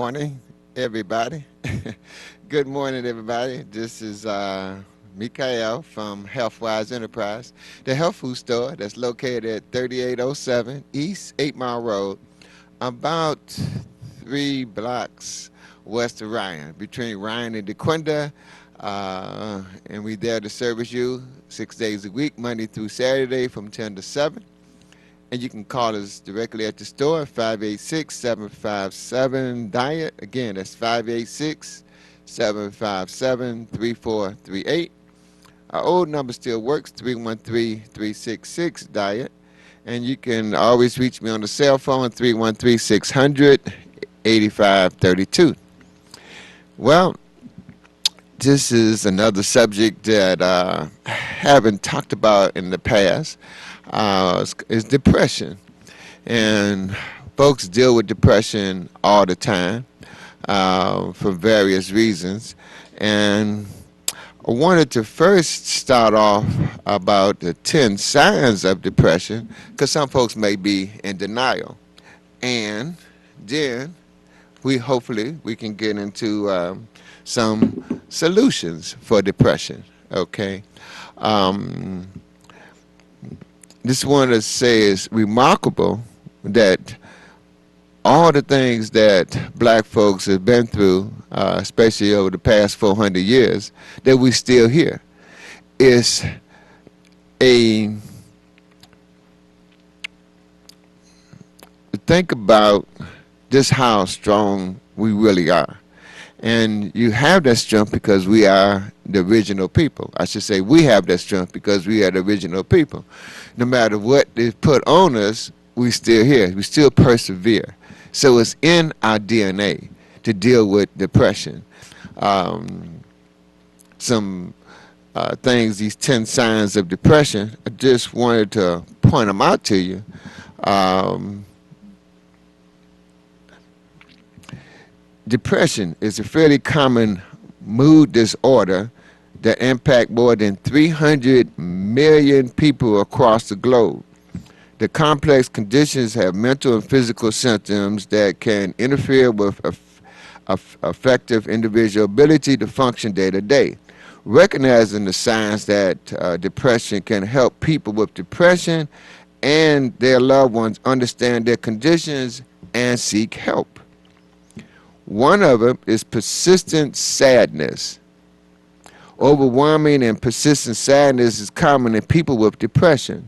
morning, everybody. Good morning, everybody. This is Mikael from Healthwise Enterprise, the health food store that's located at 3807 East 8 Mile Road, about 3 blocks west of Ryan, between Ryan and DeQuinda. And we there to service you 6 days a week, Monday through Saturday from 10 to 7. And you can call us directly at the store, 586-757-DIET. Again, that's 586-757-3438. Our old number still works, 313-366-DIET. And you can always reach me on the cell phone, 313-600-8532. Well, this is another subject that I haven't talked about in the past. Is depression. And folks deal with depression all the time for various reasons. And I wanted to first start off about the 10 signs of depression, because some folks may be in denial. And then we can get into some solutions for depression. Okay. Just want to say it's remarkable that all the things that black folks have been through, especially over the past 400 years, that we still here. It's a think about just how strong we really are. And you have that strength because we are the original people. I should say we have that strength because we are the original people. No matter what is put on us, we still here. We still persevere. So it's in our DNA to deal with depression. Some things, these 10 signs of depression, I just wanted to point them out to you. Depression is a fairly common mood disorder that impact more than 300 million people across the globe. The complex conditions have mental and physical symptoms that can interfere with effective individual ability to function day to day. Recognizing the signs that depression can help people with depression and their loved ones understand their conditions and seek help. One of them is persistent sadness. Overwhelming and persistent sadness is common in people with depression.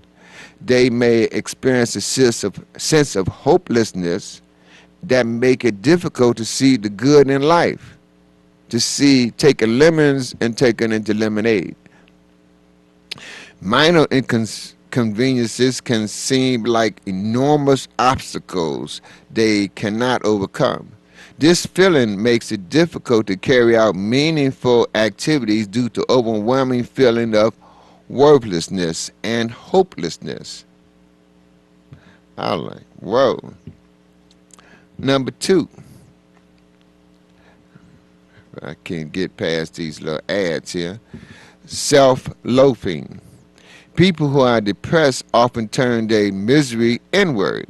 They may experience a sense of hopelessness that make it difficult to see the good in life, to see taking lemons and taking into lemonade. Minor inconveniences can seem like enormous obstacles they cannot overcome. This feeling makes it difficult to carry out meaningful activities due to overwhelming feeling of worthlessness and hopelessness. I was like, whoa. Number 2. I can't get past these little ads here. Self-loathing. People who are depressed often turn their misery inward.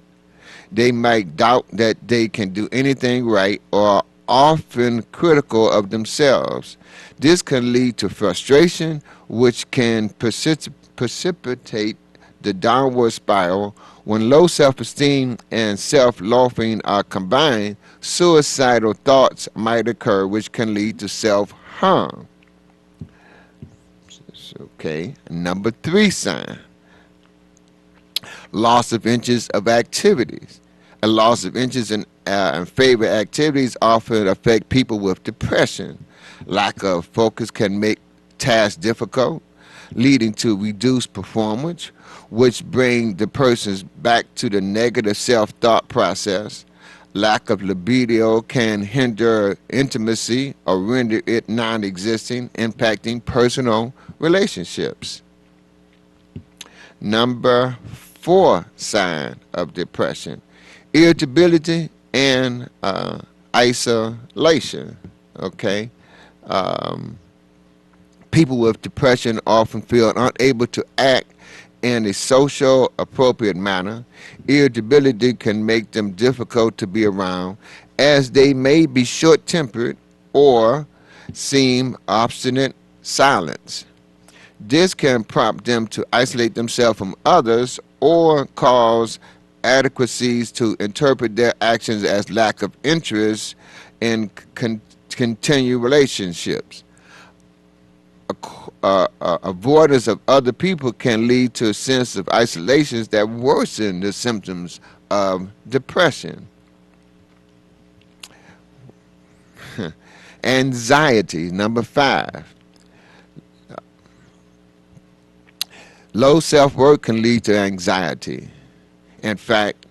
They might doubt that they can do anything right or are often critical of themselves. This can lead to frustration, which can precipitate the downward spiral. When low self-esteem and self-loathing are combined, suicidal thoughts might occur, which can lead to self-harm. Okay, number 3 sign. Loss of interest of activities. A loss of interest in favorite activities often affect people with depression. Lack of focus can make tasks difficult, leading to reduced performance, which bring the persons back to the negative self-thought process. Lack of libido can hinder intimacy or render it non-existing, impacting personal relationships. Number 4 sign of depression: irritability and isolation. Okay, people with depression often feel unable to act in a social appropriate manner. Irritability can make them difficult to be around, as they may be short-tempered or seem obstinate silence. This can prompt them to isolate themselves from others or cause adequacies to interpret their actions as lack of interest in continue relationships. Avoidance of other people can lead to a sense of isolation that worsen the symptoms of depression. Anxiety, number 5. Low self-worth can lead to anxiety. In fact,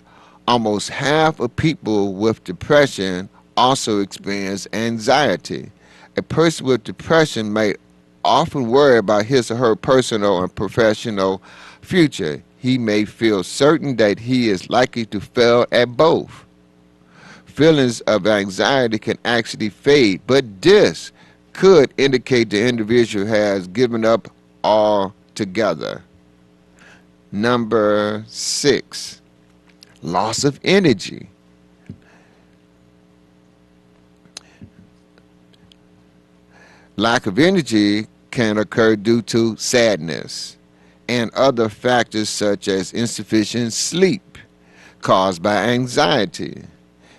almost half of people with depression also experience anxiety. A person with depression may often worry about his or her personal and professional future. He may feel certain that he is likely to fail at both. Feelings of anxiety can actually fade, but this could indicate the individual has given up altogether. Number 6, loss of energy. Lack of energy can occur due to sadness and other factors such as insufficient sleep caused by anxiety.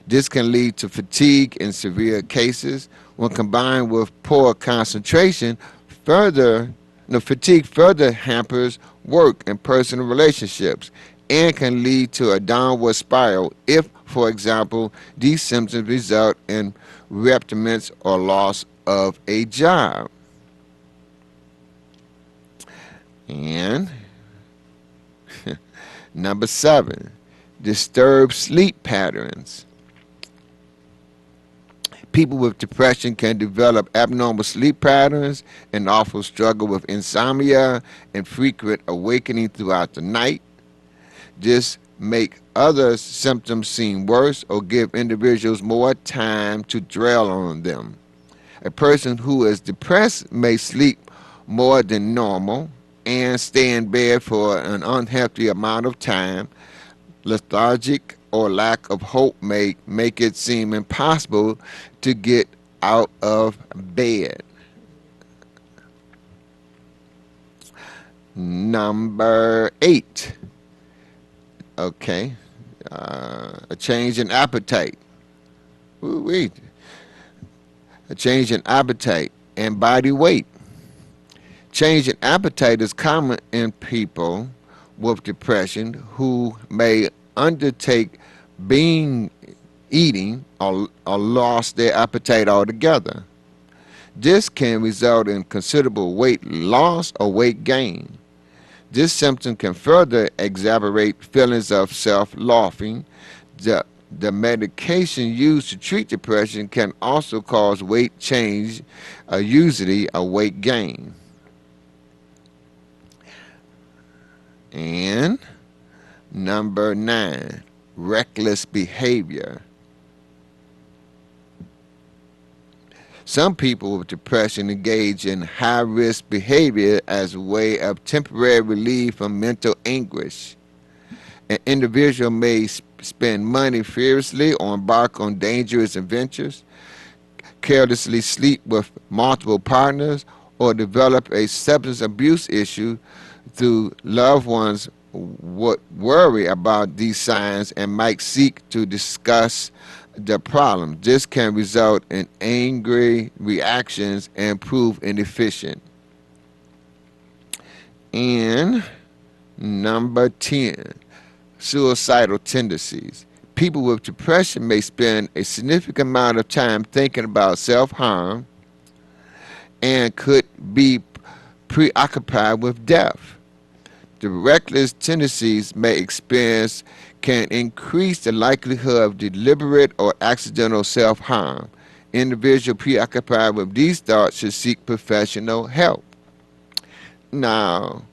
This can lead to fatigue in severe cases. When combined with poor concentration, fatigue further hampers work and personal relationships and can lead to a downward spiral if, for example, these symptoms result in retirement or loss of a job. And number 7, disturbed sleep patterns. People with depression can develop abnormal sleep patterns and often struggle with insomnia and frequent awakening throughout the night. This make other symptoms seem worse or give individuals more time to dwell on them. A person who is depressed may sleep more than normal and stay in bed for an unhealthy amount of time. Lethargic or lack of hope may make it seem impossible to get out of bed. Number 8. Okay. A change in appetite. Ooh-wee. A change in appetite and body weight. Change in appetite is common in people with depression who may undertake eating or lost their appetite altogether. This can result in considerable weight loss or weight gain. This symptom can further exacerbate feelings of self-loathing. The medication used to treat depression can also cause weight change, usually a weight gain. And number 9, reckless behavior. Some people with depression engage in high-risk behavior as a way of temporary relief from mental anguish. An individual may spend money fearlessly or embark on dangerous adventures, carelessly sleep with multiple partners, or develop a substance abuse issue through loved ones would worry about these signs and might seek to discuss the problem. This can result in angry reactions and prove inefficient. And number 10, suicidal tendencies. People with depression may spend a significant amount of time thinking about self-harm and could be preoccupied with death. The reckless tendencies may experience can increase the likelihood of deliberate or accidental self-harm. Individuals preoccupied with these thoughts should seek professional help. Now,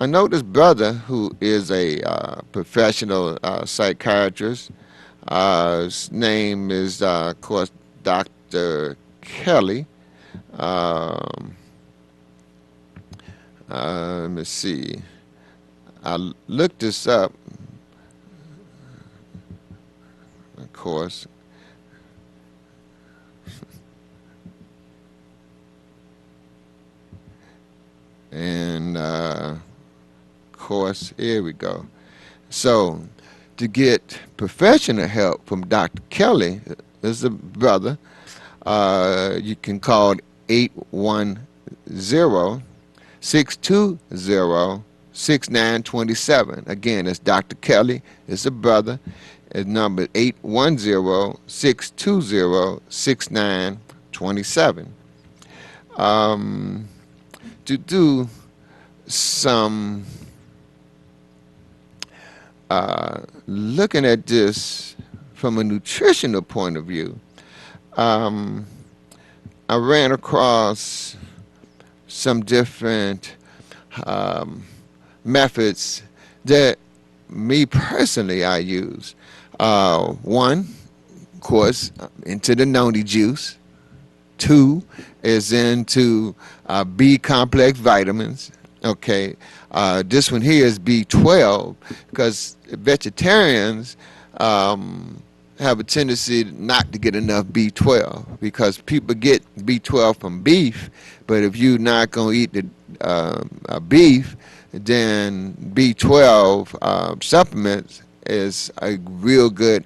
I know this brother who is a professional psychiatrist. His name is, of course, Dr. Kelly. Let me see. I looked this up, of course. And of course, here we go. So to get professional help from Dr. Kelly, this is a brother, you can call 810-620-6927. Again, it's Dr. Kelly. It's a brother. His number is 810-620-6927. To do some looking at this from a nutritional point of view, I ran across some different methods that me personally I use. One, of course, into the noni juice. Two is into B complex vitamins. Okay, this one here is B12 because vegetarians have a tendency not to get enough B12 because people get B12 from beef, but if you're not going to eat the beef, then B12 supplements is a real good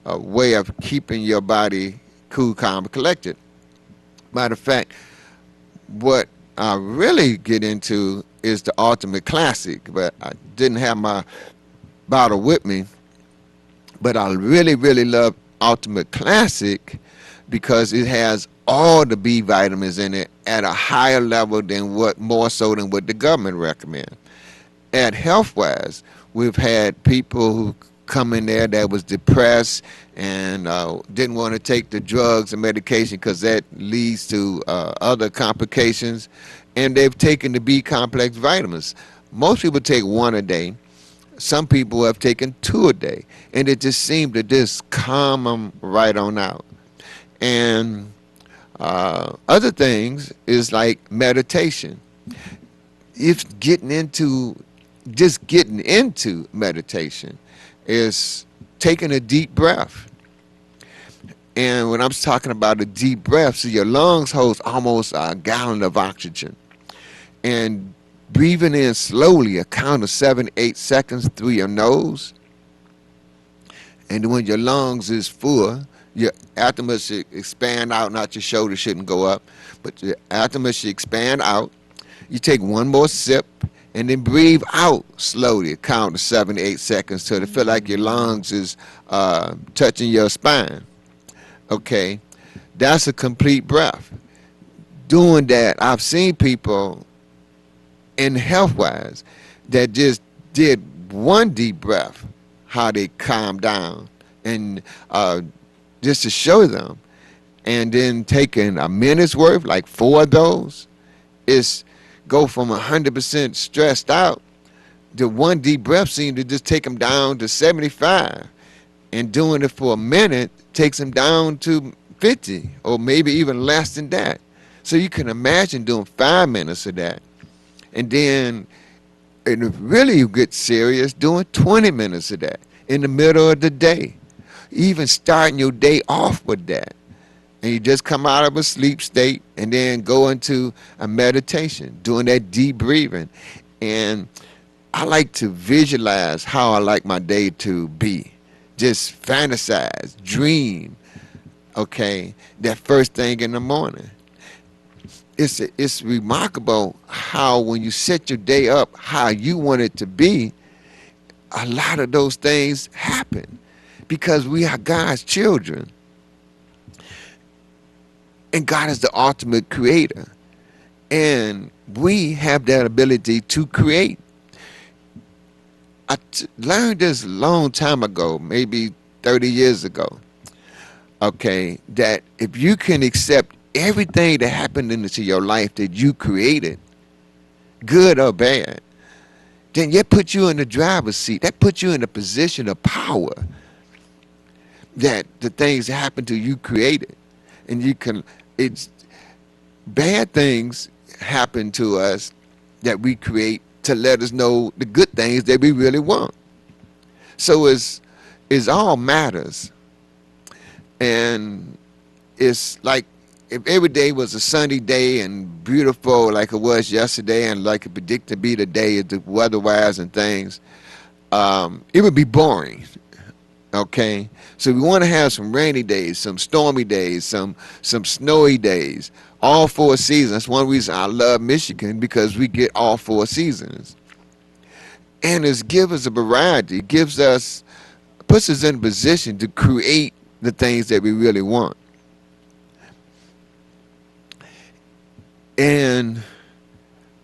way of keeping your body cool, calm, and collected. Matter of fact, what I really get into is the Ultimate Classic, but I didn't have my bottle with me. But I really, really love Ultimate Classic because it has all the B vitamins in it at a higher level than more so than what the government recommend. At Healthwise, we've had people who come in there that was depressed and didn't want to take the drugs and medication because that leads to other complications, and they've taken the B complex vitamins. Most people take one a day. Some people have taken two a day, and it just seemed to just calm them right on out. And other things is like meditation. If getting into meditation is taking a deep breath. And when I'm talking about a deep breath, so your lungs hold almost a gallon of oxygen. And breathing in slowly, a count of 7, 8 seconds through your nose. And when your lungs is full, your abdomen should expand out, not your shoulders shouldn't go up, but your abdomen should expand out. You take one more sip and then breathe out slowly, a count of 7, 8 seconds till it feel like your lungs is touching your spine. Okay, that's a complete breath. Doing that, I've seen people in Healthwise that just did one deep breath, how they calm down, and just to show them, and then taking a minute's worth, like 4 of those, is go from 100% stressed out. The one deep breath seemed to just take them down to 75, and doing it for a minute takes them down to 50, or maybe even less than that. So you can imagine doing 5 minutes of that. And then, and if really you get serious, doing 20 minutes of that in the middle of the day. Even starting your day off with that. And you just come out of a sleep state and then go into a meditation, doing that deep breathing. And I like to visualize how I like my day to be. Just fantasize, dream, okay, that first thing in the morning. It's remarkable how when you set your day up how you want it to be, a lot of those things happen because we are God's children. And God is the ultimate creator. And we have that ability to create. I learned this a long time ago, maybe 30 years ago, okay, that if you can accept everything that happened into your life that you created, good or bad, then that puts you in the driver's seat. That puts you in a position of power that the things that happen to you created. And you can, it's bad things happen to us that we create to let us know the good things that we really want. So it's all matters. And it's like if every day was a sunny day and beautiful like it was yesterday and like it predicted to be today, the weather-wise and things, it would be boring. Okay, so we want to have some rainy days, some stormy days, some snowy days, all 4 seasons. That's one reason I love Michigan, because we get all 4 seasons, and it gives us a variety. It gives us, puts us in a position to create the things that we really want. And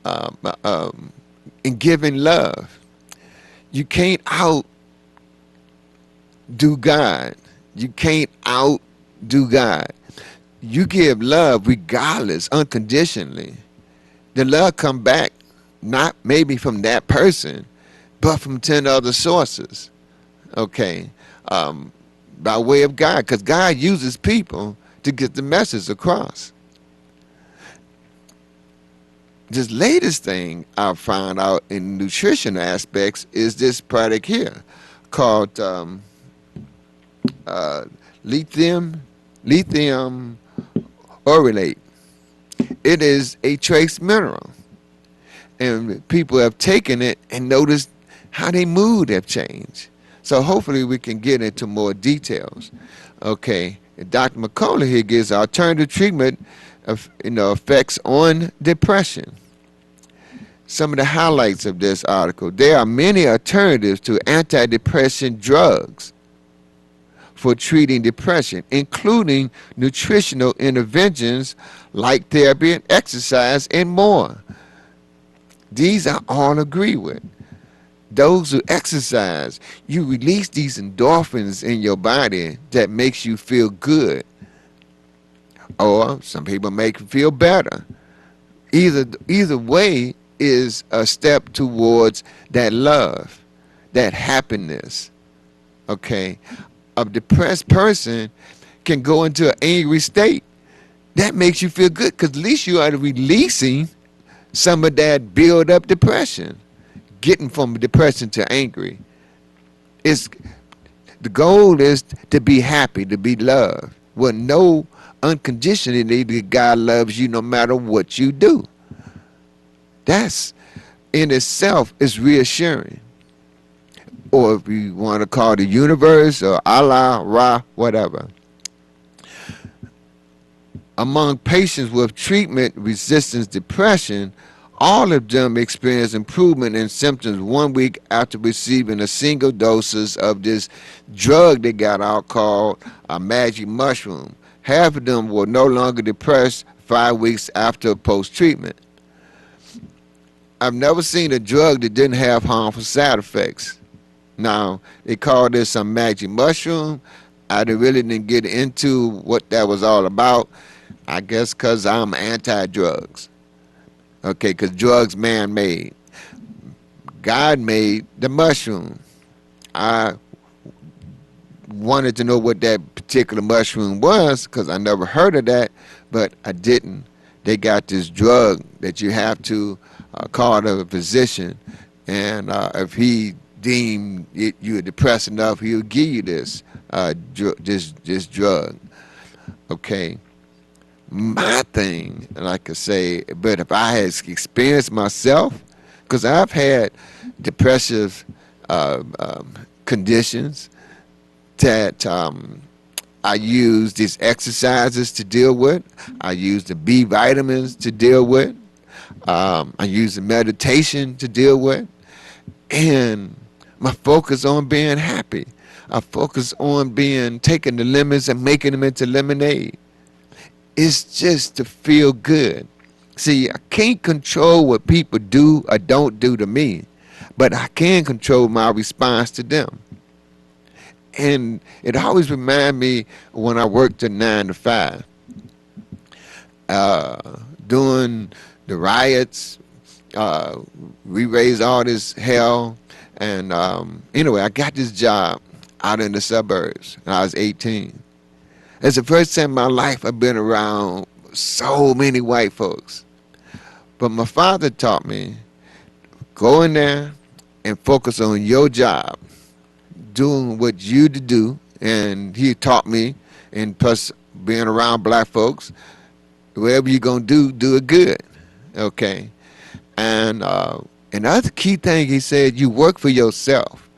um, um, in giving love, you can't outdo God. You can't outdo God. You give love regardless, unconditionally. The love come back not maybe from that person, but from 10 other sources. Okay, um, by way of God, because God uses people to get the message across. This latest thing I found out in nutrition aspects is this product here called uh, lithium orylate. It is a trace mineral, and people have taken it and noticed how their mood have changed. So hopefully we can get into more details. Okay, Dr. McCullough here gives alternative treatment of effects on depression. Some of the highlights of this article: there are many alternatives to antidepressant drugs for treating depression, including nutritional interventions like therapy and exercise and more. These I all agree with. Those who exercise, you release these endorphins in your body that makes you feel good, or some people make you feel better. Either way is a step towards that love, that happiness. Okay, a depressed person can go into an angry state. That makes you feel good because at least you are releasing some of that build up depression, getting from depression to angry. It's the goal is to be happy, to be loved. Well, know unconditionally that God loves you no matter what you do. That's in itself is reassuring. Or if you want to call the universe or Allah, Ra, whatever. Among patients with treatment-resistant depression, all of them experience improvement in symptoms 1 week after receiving a single doses of this drug they got out called a magic mushroom. Half of them were no longer depressed 5 weeks after post-treatment. I've never seen a drug that didn't have harmful side effects. Now, they call this a magic mushroom. I really didn't get into what that was all about. I guess because I'm anti-drugs. Okay, because drugs man-made. God made the mushroom. I wanted to know what that particular mushroom was because I never heard of that, but I didn't. They got this drug that you have to call the physician, and if he deemed you are depressed enough, he'll give you this this drug. Okay. My thing, like I say, but if I had experienced myself, because I've had depressive conditions that I use these exercises to deal with. I use the B vitamins to deal with. I use the meditation to deal with. And my focus on being happy. I focus on taking the lemons and making them into lemonade. It's just to feel good. See, I can't control what people do or don't do to me, but I can control my response to them. And it always reminds me when I worked a 9 to 5, doing the riots, we raised all this hell, and anyway, I got this job out in the suburbs when I was 18. It's the first time in my life I've been around so many white folks. But my father taught me, go in there and focus on your job, doing what you to do. And he taught me, and plus being around black folks, Whatever you're gonna do it good. Okay. And another key thing he said, you work for yourself.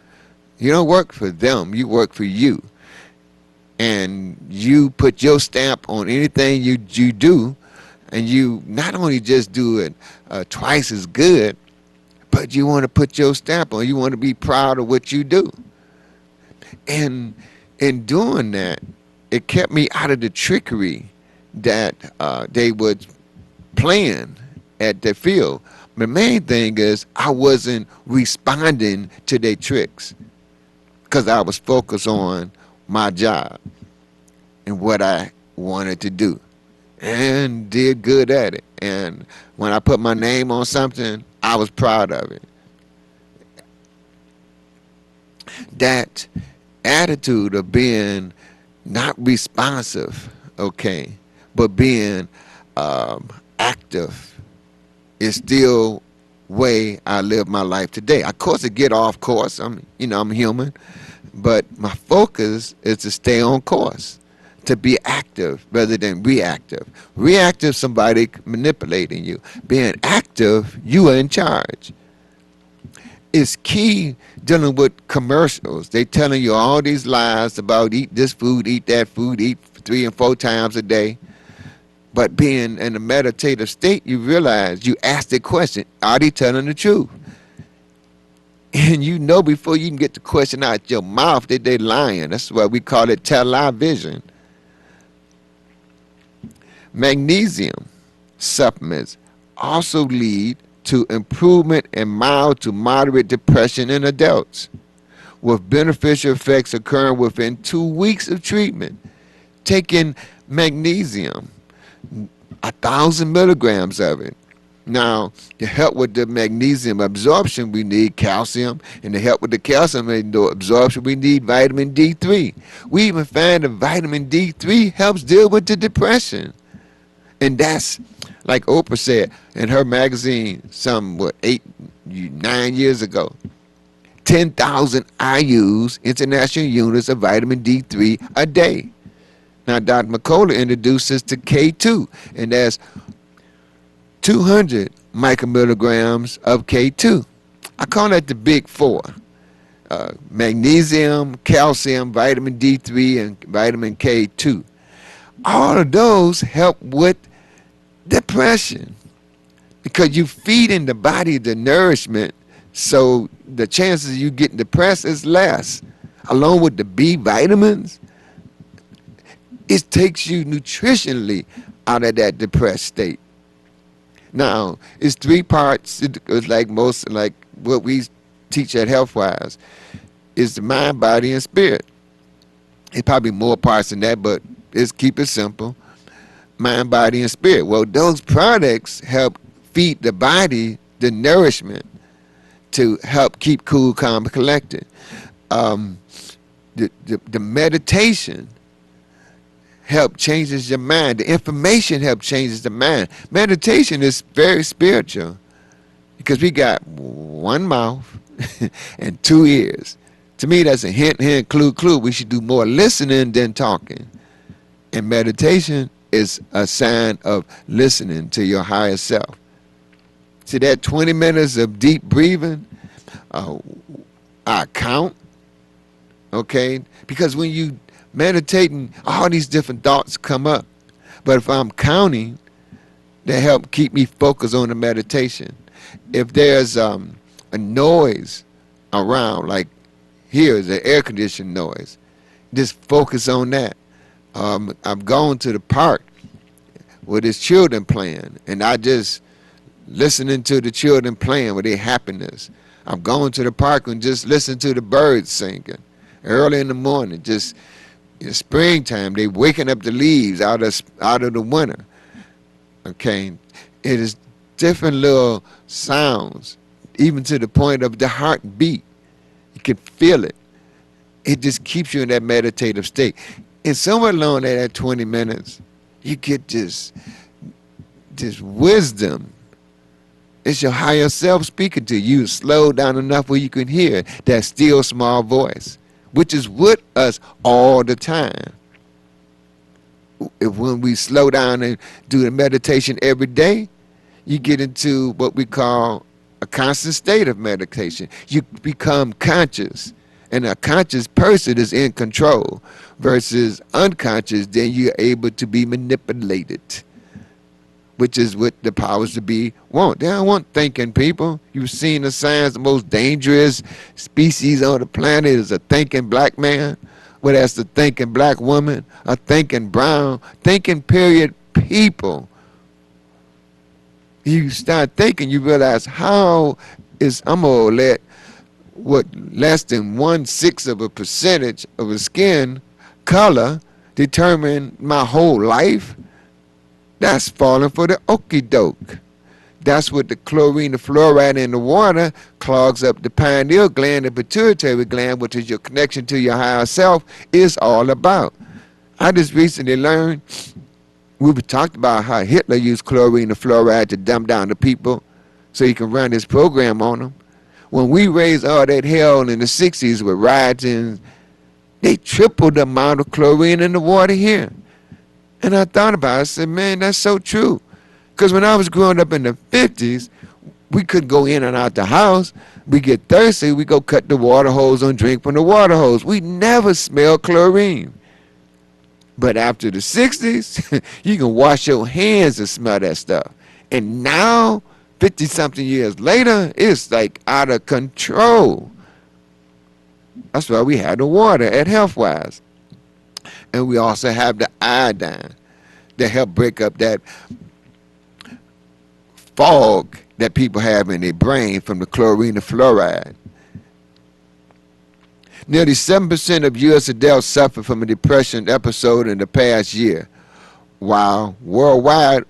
You don't work for them. You work for you. And you put your stamp on anything you do, and you not only just do it twice as good, but you want to put your stamp on. You want to be proud of what you do. And in doing that, it kept me out of the trickery that they would plan at the field. The main thing is I wasn't responding to their tricks because I was focused on my job and what I wanted to do and did good at it. And when I put my name on something, I was proud of it. That attitude of being not responsive, okay, but being active is still way I live my life today. Of course, I get off course. I'm human, but my focus is to stay on course, to be active rather than reactive. Reactive, somebody manipulating you. Being active, you are in charge. It's key dealing with commercials. They telling you all these lies about eat this food, eat that food, eat 3 and 4 times a day. But being in a meditative state, you realize, you ask the question, are they telling the truth? And you know before you can get the question out your mouth that they're lying. That's why we call it tell-lie vision. Magnesium supplements also lead to improvement in mild to moderate depression in adults, with beneficial effects occurring within 2 weeks of treatment. Taking magnesium, 1,000 milligrams of it. Now, to help with the magnesium absorption, we need calcium, and to help with the calcium absorption, we need vitamin D3. We even find that vitamin D3 helps deal with the depression. And that's, like Oprah said in her magazine, 9 years ago, 10,000 IUs, international units of vitamin D3 a day. Now, Dr. McCullough introduced us to K2, and that's 200 micromilligrams of K2. I call that the big four. Magnesium, calcium, vitamin D3, and vitamin K2. All of those help with depression because you feed in the body the nourishment, so the chances of you getting depressed is less. Along with the B vitamins, it takes you nutritionally out of that depressed state. Now, it's 3 parts. It's like what we teach at Healthwise. It's the mind, body, and spirit. It's probably more parts than that, but let's keep it simple. Mind, body, and spirit. Well, those products help feed the body the nourishment to help keep cool, calm, and collected. The meditation help changes your mind. The information help changes the mind. Meditation is very spiritual because we got 1 mouth and 2 ears. To me, that's a hint, hint, clue, clue. We should do more listening than talking. And meditation is a sign of listening to your higher self. See, that 20 minutes of deep breathing, I count, okay? Because when you meditating, all these different thoughts come up. But if I'm counting, they help keep me focused on the meditation. If there's a noise around, like here is the air conditioning noise, just focus on that. I've gone to the park with his children playing, and I just listening to the children playing with their happiness. I'm going to the park and just listen to the birds singing early in the morning. Just in springtime, they waking up the leaves out of the winter. Okay, it is different little sounds, even to the point of the heartbeat. You can feel it. It just keeps you in that meditative state. And somewhere along that 20 minutes, you get this wisdom. It's your higher self speaking to you. Slow down enough where you can hear that still small voice, which is with us all the time. when we slow down and do the meditation every day, you get into what we call a constant state of meditation. You become conscious, and a conscious person is in control versus unconscious, then you're able to be manipulated, which is what the powers to be want. They don't want thinking people. You've seen the signs. The most dangerous species on the planet is a thinking black man. Well, that's the thinking black woman, a thinking brown, thinking period people. You start thinking, you realize how is I'm gonna let what less than 1/6 of a percentage of a skin color determine my whole life. That's falling for the okie doke. That's what the chlorine, the fluoride in the water clogs up the pineal gland, the pituitary gland, which is your connection to your higher self, is all about. I just recently learned, we've talked about how Hitler used chlorine and fluoride to dumb down the people so he can run his program on them. When we raised all that hell in the 60s with rioting, they tripled the amount of chlorine in the water here. And I thought about it, I said, man, that's so true. Because when I was growing up in the 50s, we could go in and out the house. We get thirsty, we go cut the water hose and drink from the water hose. We never smelled chlorine. But after the 60s, you can wash your hands and smell that stuff. And now, 50-something years later, it's like out of control. That's why we have the water at Healthwise. And we also have the iodine to help break up that fog that people have in their brain from the chlorine and fluoride. Nearly 7% of U.S. adults suffer from a depression episode in the past year, while worldwide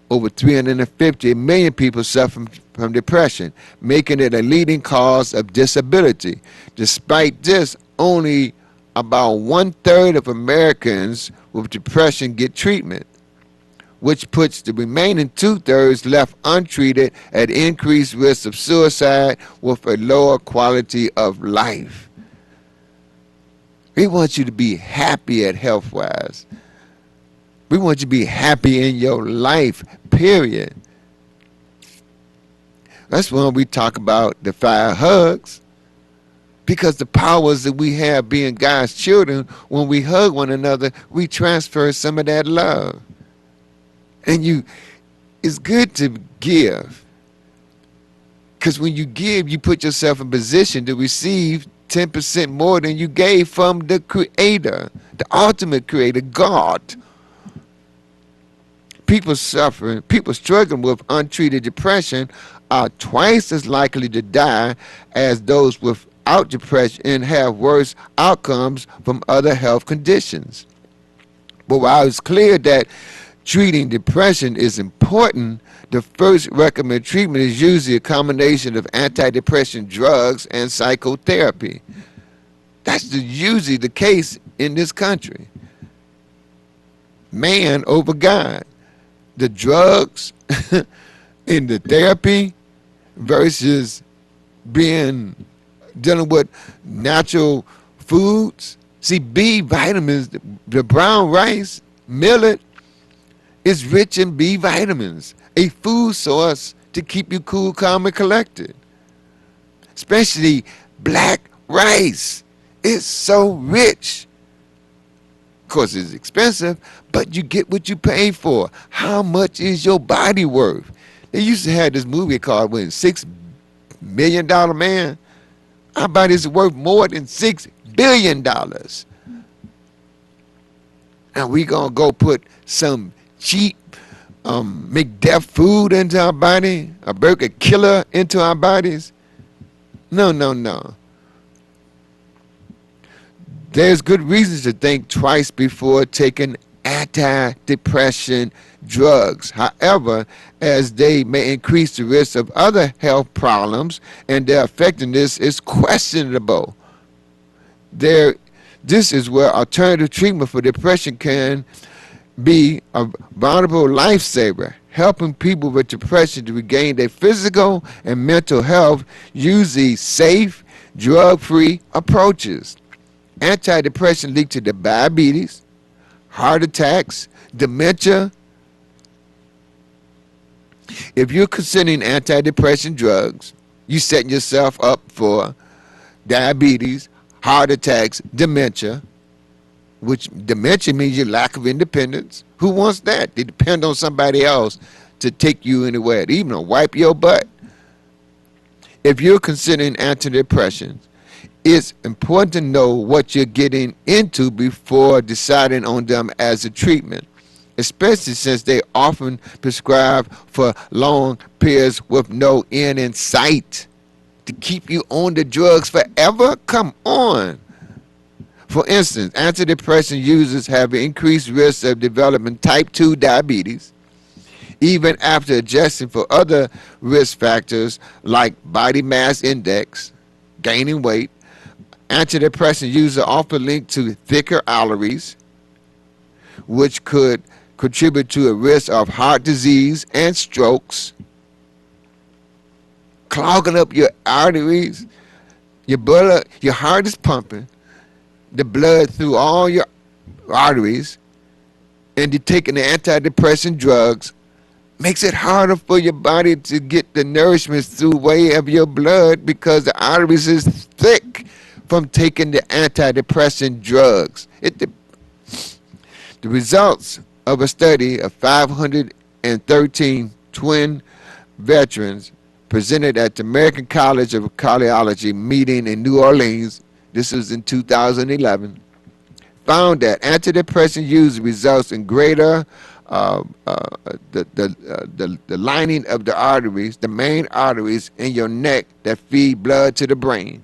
over 350 million people suffer from depression, making it a leading cause of disability. Despite this, only about 1/3 of Americans with depression get treatment, which puts the remaining 2/3 left untreated at increased risk of suicide with a lower quality of life. We want you to be happy at Healthwise. We want you to be happy in your life, period. That's when we talk about the 5 hugs. Because the powers that we have being God's children, when we hug one another, we transfer some of that love. And it's good to give. Because when you give, you put yourself in position to receive 10% more than you gave from the Creator, the ultimate Creator, God. People struggling with untreated depression are twice as likely to die as those without depression and have worse outcomes from other health conditions. But while it's clear that treating depression is important, the first recommended treatment is usually a combination of antidepressant drugs and psychotherapy. That's usually the case in this country. Man over God. The drugs and the therapy versus dealing with natural foods. See, B vitamins, the brown rice, millet, is rich in B vitamins, a food source to keep you cool, calm, and collected. Especially black rice. It's so rich. Of course, it's expensive, but you get what you pay for. How much is your body worth? They used to have this movie called $6 Million Man. Our body's worth more than $6 billion. And we gonna go put some cheap McDeath food into our body, a burger killer into our bodies? No, no, no. There's good reasons to think twice before taking antidepressant drugs. However, as they may increase the risk of other health problems and their effectiveness is questionable. This is where alternative treatment for depression can be a valuable lifesaver, helping people with depression to regain their physical and mental health using safe, drug-free approaches. Antidepressants lead to the diabetes, heart attacks, dementia. If you're considering antidepressant drugs, you're setting yourself up for diabetes, heart attacks, dementia, which dementia means your lack of independence. Who wants that? They depend on somebody else to take you anywhere, to even wipe your butt. If you're considering antidepressants, it's important to know what you're getting into before deciding on them as a treatment, especially since they often prescribe for long periods with no end in sight. To keep you on the drugs forever? Come on. For instance, antidepressant users have increased risk of developing type 2 diabetes, even after adjusting for other risk factors like body mass index, gaining weight. Antidepressant users are often linked to thicker arteries, which could contribute to a risk of heart disease and strokes. Clogging up your arteries, your heart is pumping the blood through all your arteries, and you're taking the antidepressant drugs, makes it harder for your body to get the nourishment through way of your blood because the arteries is thick from taking the antidepressant drugs. The results of a study of 513 twin veterans presented at the American College of Cardiology meeting in New Orleans, this was in 2011, found that antidepressant use results in greater the lining of the arteries, the main arteries in your neck that feed blood to the brain.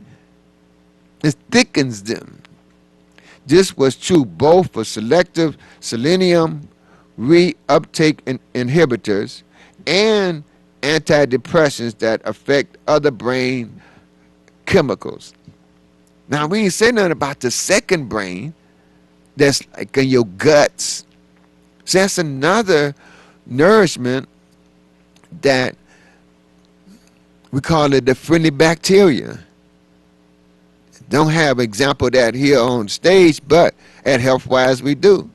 It thickens them. This was true both for selective selenium reuptake inhibitors and antidepressants that affect other brain chemicals. Now, we ain't say nothing about the second brain that's like in your guts. So that's another nourishment that we call it the friendly bacteria. Don't have example of that here on stage, but at Healthwise we do.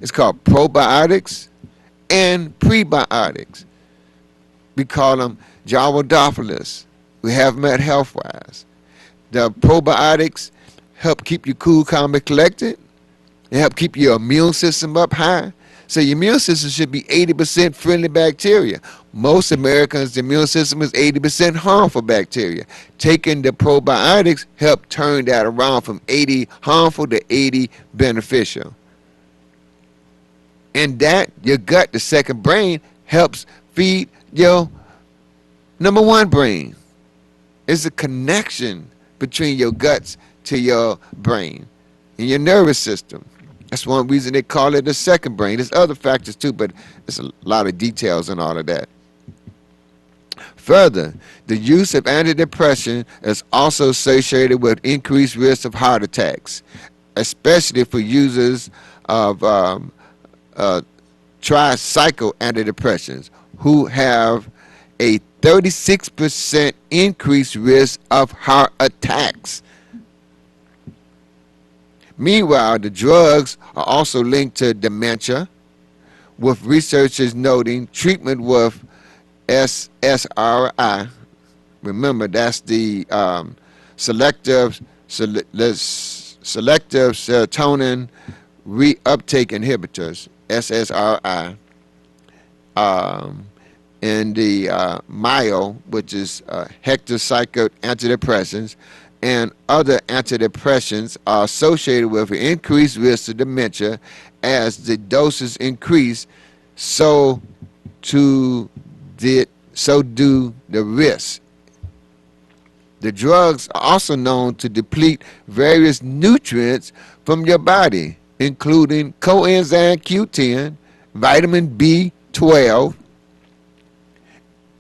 It's called probiotics and prebiotics. We call them Javadophilus. We have them at Healthwise. The probiotics help keep you cool, calm, and collected. They help keep your immune system up high. So your immune system should be 80% friendly bacteria. Most Americans, the immune system is 80% harmful bacteria. Taking the probiotics help turn that around from 80 harmful to 80 beneficial. And that, your gut, the second brain, helps feed your number one brain. It's a connection between your guts to your brain and your nervous system. That's one reason they call it the second brain. There's other factors too, but there's a lot of details and all of that. Further, the use of antidepressant is also associated with increased risk of heart attacks, especially for users of tricycle antidepressants who have a 36% increased risk of heart attacks. Meanwhile, the drugs are also linked to dementia, with researchers noting treatment with SSRI. Remember, that's the selective serotonin reuptake inhibitors, SSRI, and the MIO, which is hectocyclic antidepressants, and other antidepressants are associated with an increased risk of dementia. As the doses increase, so do the risks. The drugs are also known to deplete various nutrients from your body, including coenzyme Q10, vitamin B12.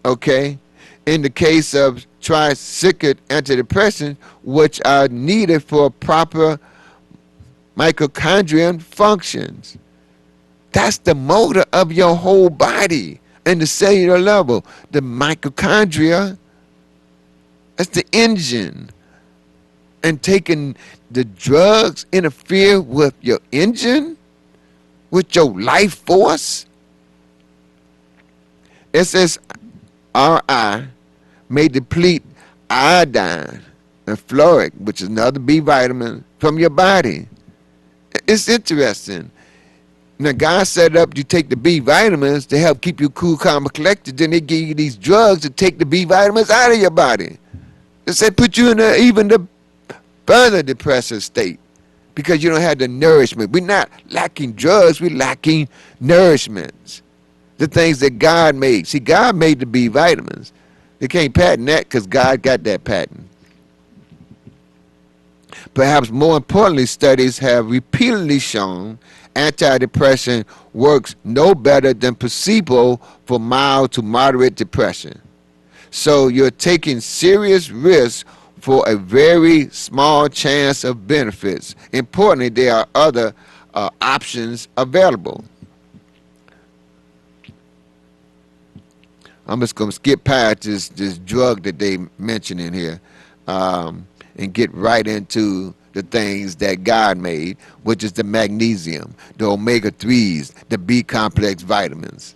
Okay, in the case of tricyclic antidepressants, which are needed for proper mitochondrial functions. That's the motor of your whole body and the cellular level. The mitochondria, that's the engine. And taking the drugs interfere with your engine? with your life force. SSRI may deplete iodine and fluoride, which is another B vitamin, from your body. It's interesting. Now, God set up you take the B vitamins to help keep you cool, calm, and collected. Then they give you these drugs to take the B vitamins out of your body. They say put you in even the further depressive state because you don't have the nourishment. We're not lacking drugs. We're lacking nourishments. The things that God made. See, God made the B vitamins. They can't patent that because God got that patent. Perhaps more importantly, studies have repeatedly shown antidepressant works no better than placebo for mild to moderate depression. So you're taking serious risks for a very small chance of benefits. Importantly, there are other options available. I'm just going to skip past this drug that they mention in here and get right into the things that God made, which is the magnesium, the omega-3s, the B-complex vitamins.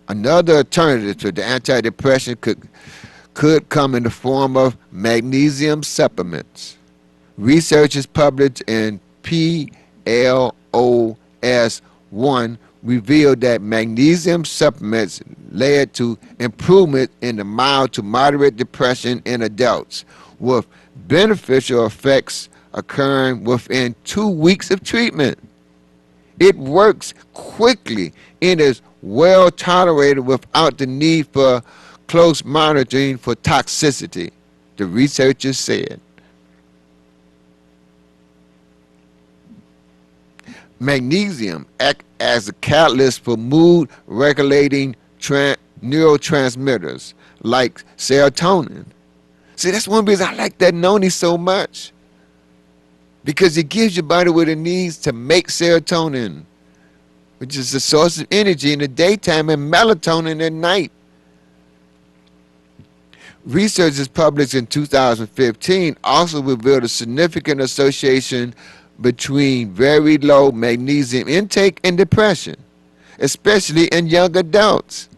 Another alternative to the antidepressant could come in the form of magnesium supplements. Research is published in PLOS1 revealed that magnesium supplements led to improvement in the mild to moderate depression in adults, with beneficial effects occurring within 2 weeks of treatment. It works quickly and is well tolerated without the need for close monitoring for toxicity, the researchers said. Magnesium acts as a catalyst for mood-regulating neurotransmitters like serotonin. See, that's one reason I like that noni so much, because it gives your body what it needs to make serotonin, which is the source of energy in the daytime, and melatonin at night. Research is published in 2015 also revealed a significant association between very low magnesium intake and depression, especially in young adults.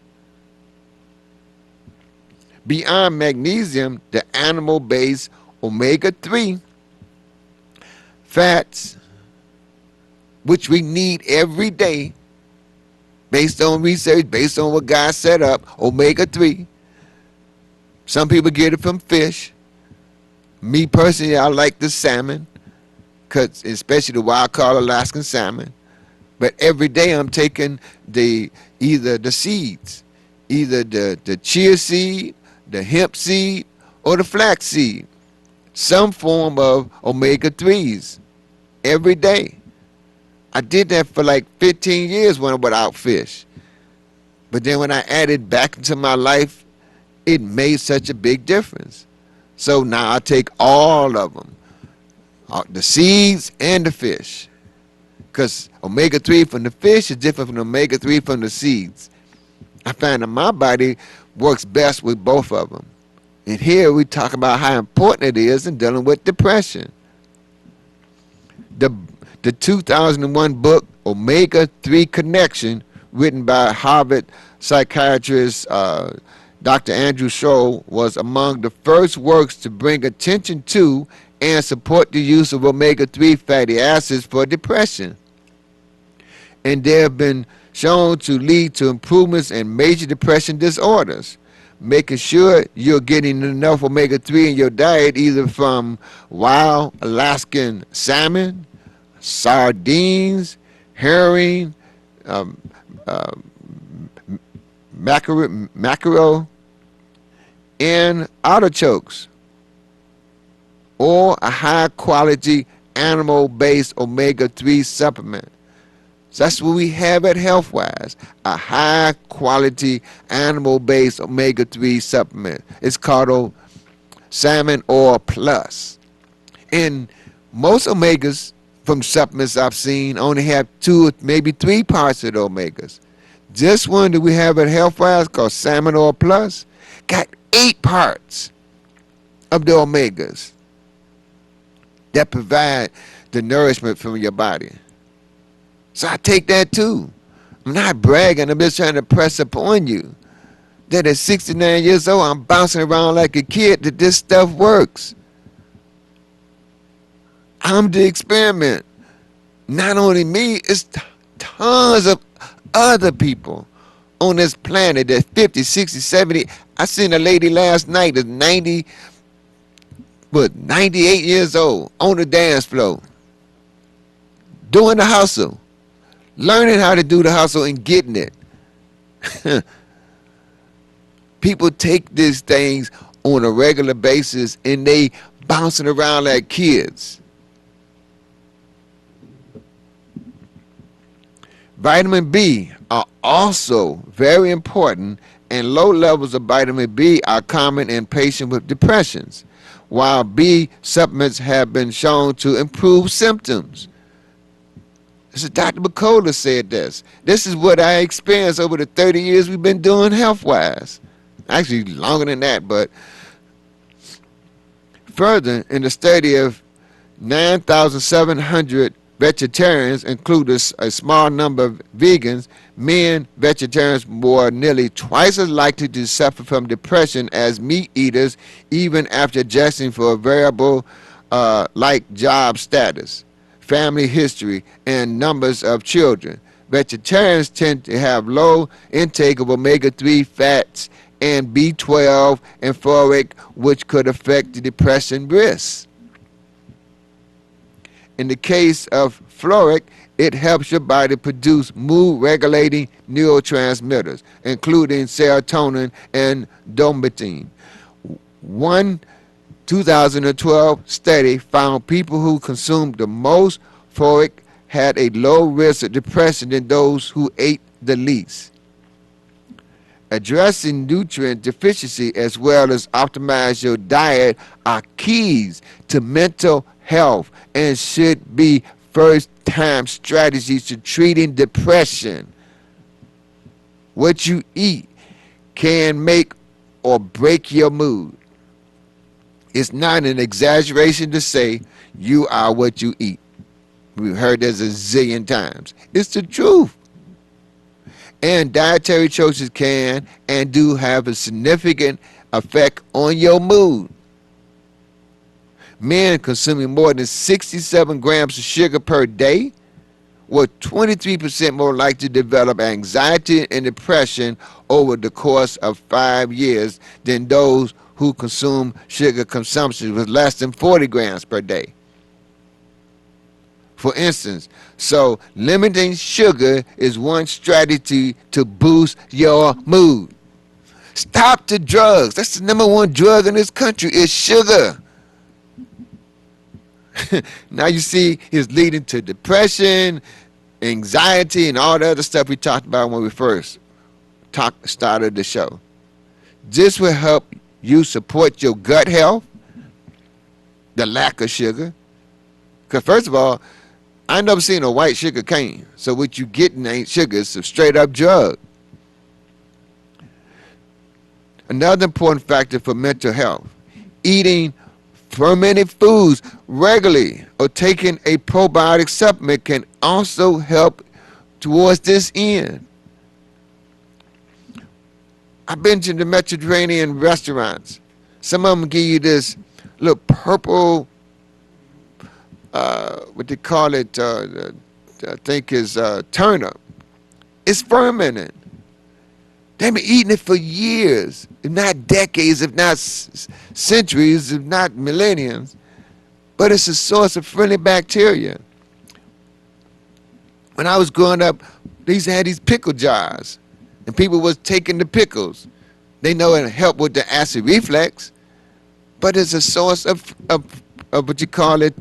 Beyond magnesium, the animal-based omega-3 fats, which we need every day, based on research, based on what God set up, omega-3. Some people get it from fish. Me personally, I like the salmon, especially the wild-caught Alaskan salmon. But every day I'm taking either the seeds, either the chia seed, the hemp seed, or the flax seed. Some form of omega-3s every day. I did that for like 15 years when I without fish. But then when I added back into my life, it made such a big difference. So now I take all of them, the seeds and the fish. Because omega-3 from the fish is different from omega-3 from the seeds. I find that my body works best with both of them. And here we talk about how important it is in dealing with depression. The 2001 book, Omega-3 Connection, written by Harvard psychiatrist Dr. Andrew Scholl, was among the first works to bring attention to and support the use of omega-3 fatty acids for depression. And they have been shown to lead to improvements in major depression disorders. Making sure you're getting enough omega-3 in your diet, either from wild Alaskan salmon, sardines, herring, mackerel, and artichokes, or a high-quality animal-based omega-3 supplement. So that's what we have at Healthwise, a high-quality animal-based omega-3 supplement. It's called Salmon Oil Plus. And most omegas from supplements I've seen only have 2 or maybe 3 parts of the omegas. This one that we have at Healthwise called Salmon Oil Plus got 8 parts of the omegas. that provide the nourishment from your body. So I take that too. I'm not bragging. I'm just trying to press upon you that at 69 years old, I'm bouncing around like a kid, that this stuff works. I'm the experiment. Not only me, it's tons of other people on this planet that's 50, 60, 70. I seen a lady last night that's 98 years old on the dance floor doing the hustle, learning how to do the hustle and getting it. People take these things on a regular basis and they bouncing around like kids. Vitamin B are also very important, and low levels of vitamin B are common in patients with depressions, while B supplements have been shown to improve symptoms. This is Dr. McCullough said this. This is what I experienced over the 30 years we've been doing Healthwise. Actually, longer than that, but further, in the study of 9,700 vegetarians, including a small number of vegans, men vegetarians were nearly twice as likely to suffer from depression as meat eaters, even after adjusting for a variable like job status, family history, and numbers of children. Vegetarians tend to have low intake of omega-3 fats and B12 and folate, which could affect the depression risk. In the case of folate, it helps your body produce mood-regulating neurotransmitters, including serotonin and dopamine. One 2012 study found people who consumed the most folate had a low risk of depression than those who ate the least. Addressing nutrient deficiency as well as optimize your diet are keys to mental health and should be first-time strategies to treating depression. What you eat can make or break your mood. It's not an exaggeration to say you are what you eat. We've heard this a zillion times. It's the truth. And dietary choices can and do have a significant effect on your mood. Men consuming more than 67 grams of sugar per day were 23% more likely to develop anxiety and depression over the course of 5 years than those who consume sugar consumption with less than 40 grams per day. For instance, so limiting sugar is one strategy to boost your mood. Stop the drugs. That's the number one drug in this country is sugar. Now you see it's leading to depression, anxiety, and all the other stuff we talked about when we first started the show. This will help you support your gut health, the lack of sugar. Because first of all, I never seen a white sugar cane. So what you getting ain't sugar, it's a straight up drug. Another important factor for mental health, eating fermented foods regularly or taking a probiotic supplement can also help towards this end. I've been to the Mediterranean restaurants. Some of them give you this little purple, what they call it, I think is turnip. It's fermented. They've been eating it for years, if not decades, if not centuries, if not millenniums. But it's a source of friendly bacteria. When I was growing up, they used to have these pickle jars, and people was taking the pickles. They know it helped with the acid reflux, but it's a source of what you call it,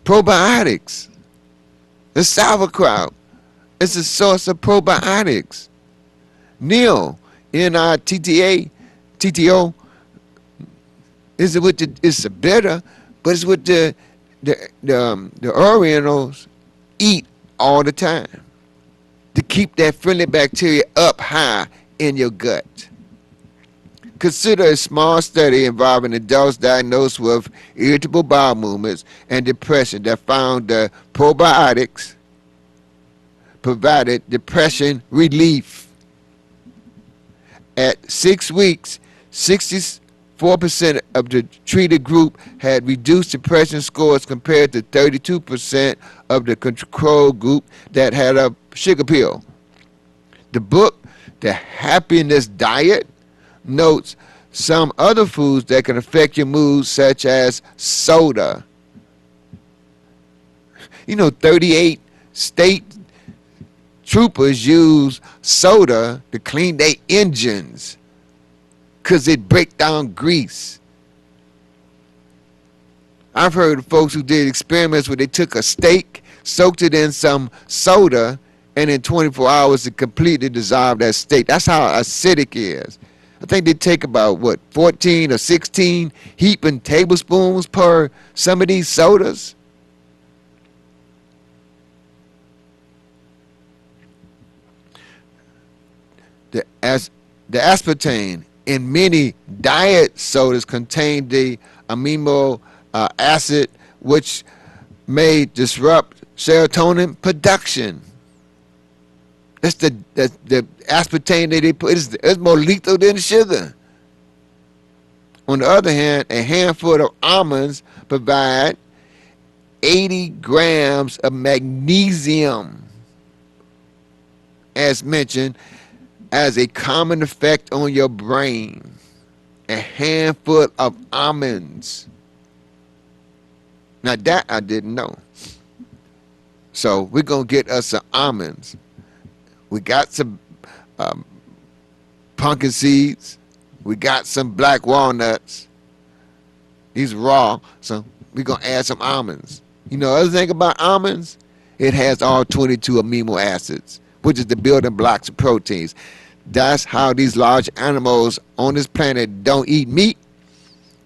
probiotics. The sauerkraut is a source of probiotics. Neil, TTO, is it with the, it's a bitter, but it's what the Orientals eat all the time to keep that friendly bacteria up high in your gut. Consider a small study involving adults diagnosed with irritable bowel movements and depression that found the probiotics provided depression relief. At 6 weeks, 64% of the treated group had reduced depression scores compared to 32% of the control group that had a sugar pill. The book, The Happiness Diet, notes some other foods that can affect your mood, such as soda. 38 state troopers use soda to clean their engines because it breaks down grease. I've heard of folks who did experiments where they took a steak, soaked it in some soda, and in 24 hours it completely dissolved that steak. That's how acidic it is. I think they take about, 14 or 16 heaping tablespoons per some of these sodas. The aspartame in many diet sodas contain the amino acid, which may disrupt serotonin production. That's the aspartame that they put. It's more lethal than sugar. On the other hand, a handful of almonds provide 80 grams of magnesium, as mentioned, as a common effect on your brain. A handful of almonds. Now that I didn't know. So we're going to get us some almonds. We got some pumpkin seeds. We got some black walnuts. These are raw, so we're going to add some almonds. Other thing about almonds, it has all 22 amino acids, which is the building blocks of proteins. That's how these large animals on this planet don't eat meat.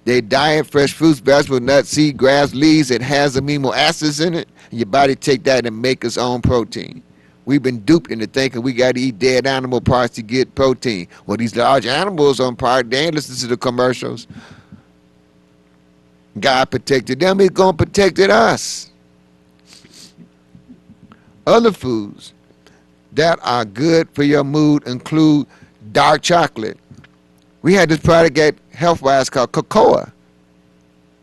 They diet fresh fruits, vegetables, nuts, seed, grass, leaves. It has amino acids in it. And your body take that and make its own protein. We've been duped into thinking we got to eat dead animal parts to get protein. Well, these large animals on part, they ain't listen to the commercials. God protected them. He's going to protect us. Other foods that are good for your mood include dark chocolate. We had this product at Healthwise called cocoa.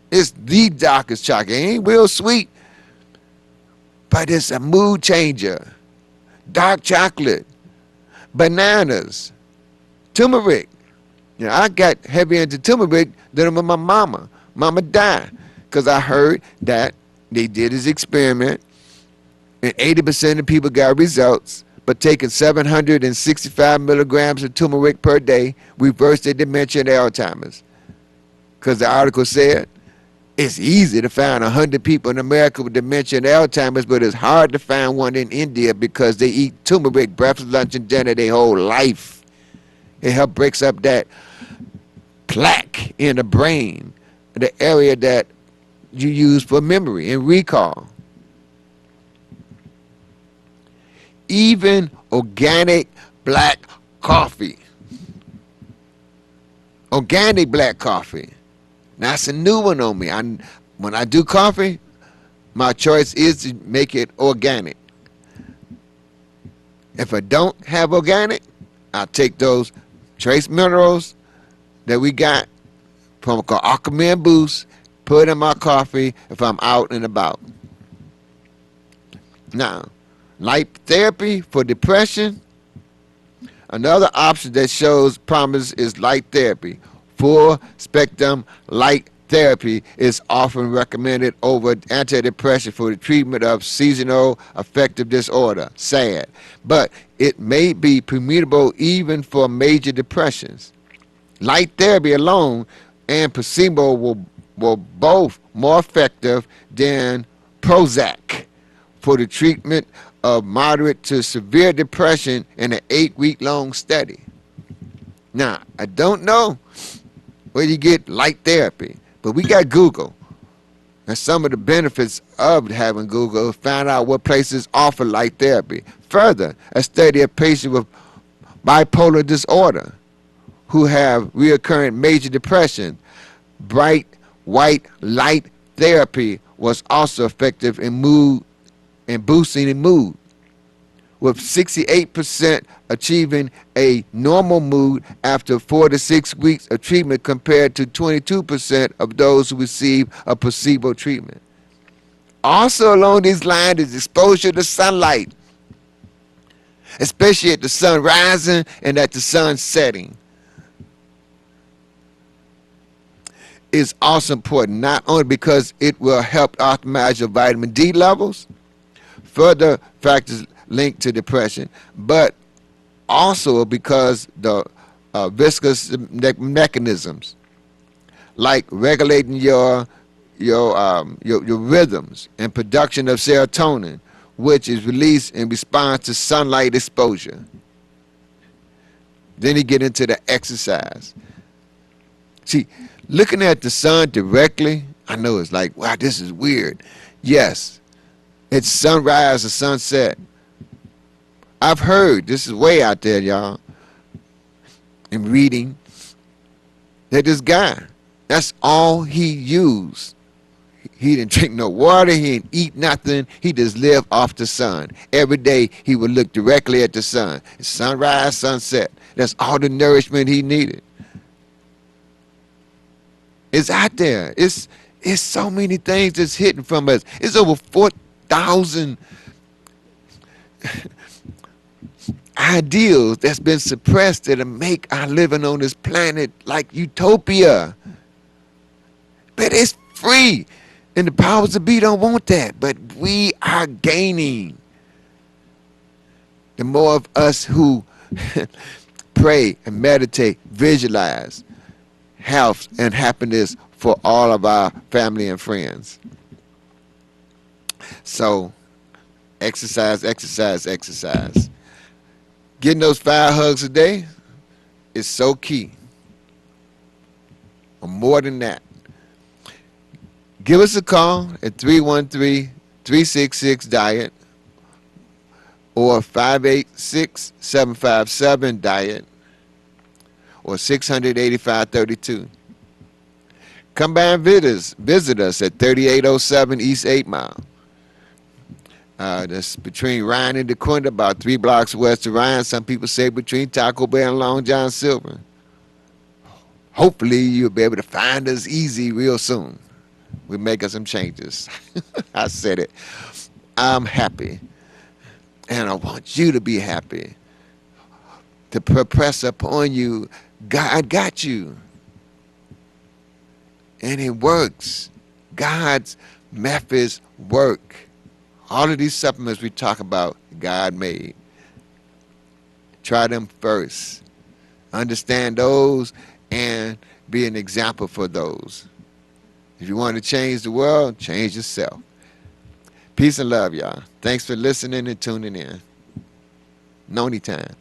It's the darkest chocolate. It ain't real sweet, but it's a mood changer. Dark chocolate, bananas, turmeric. I got heavy into turmeric than my mama. Mama died because I heard that they did this experiment and 80% of people got results, but taking 765 milligrams of turmeric per day reversed their dementia and Alzheimer's. Because the article said it's easy to find 100 people in America with dementia and Alzheimer's, but it's hard to find one in India because they eat turmeric breakfast, lunch, and dinner their whole life. It helps breaks up that plaque in the brain, the area that you use for memory and recall. Even organic black coffee. Organic black coffee. That's a new one on me. When I do coffee, my choice is to make it organic. If I don't have organic, I'll take those trace minerals that we got from Aquaman Boost, put in my coffee if I'm out and about. Now, light therapy for depression. Another option that shows promise is light therapy. Full spectrum light therapy is often recommended over antidepressant for the treatment of seasonal affective disorder, SAD, but it may be permissible even for major depressions. Light therapy alone and placebo will both more effective than Prozac for the treatment of moderate to severe depression in an 8-week-long study. Now, I don't know where you get light therapy, but we got Google. And some of the benefits of having Google, find out what places offer light therapy. Further, a study of patients with bipolar disorder who have recurrent major depression. Bright white light therapy was also effective in boosting in mood, with 68% achieving a normal mood after 4 to 6 weeks of treatment compared to 22% of those who receive a placebo treatment. Also along these lines is exposure to sunlight, especially at the sun rising and at the sun setting. Is also important, not only because it will help optimize your vitamin D levels, further factors linked to depression, but also because the viscous mechanisms like regulating your rhythms and production of serotonin, which is released in response to sunlight exposure. Then you get into the exercise. See, looking at the sun directly, I know it's like, wow, this is weird. Yes, it's sunrise or sunset. I've heard, this is way out there, y'all, in reading, that this guy, that's all he used. He didn't drink no water, he didn't eat nothing, he just lived off the sun. Every day he would look directly at the sun. It's sunrise, sunset. That's all the nourishment he needed. It's out there. It's so many things that's hidden from us. It's over 4,000 ideals that's been suppressed that make our living on this planet like utopia. But it's free. And the powers that be don't want that. But we are gaining. The more of us who pray and meditate, visualize health and happiness for all of our family and friends. So, exercise, exercise, exercise. Getting those 5 hugs a day is so key. Or more than that. Give us a call at 313-366-DIET or 586-757-DIET or 685-32. Come by and visit us at 3807 East 8 Mile. That's between Ryan and DeQuinta, about 3 blocks west of Ryan. Some people say between Taco Bell and Long John Silver. Hopefully you'll be able to find us easy real soon. We're making some changes. I said it. I'm happy. And I want you to be happy. To press upon you, God got you. And it works. God's methods work. All of these supplements we talk about, God made. Try them first. Understand those and be an example for those. If you want to change the world, change yourself. Peace and love, y'all. Thanks for listening and tuning in. No anytime.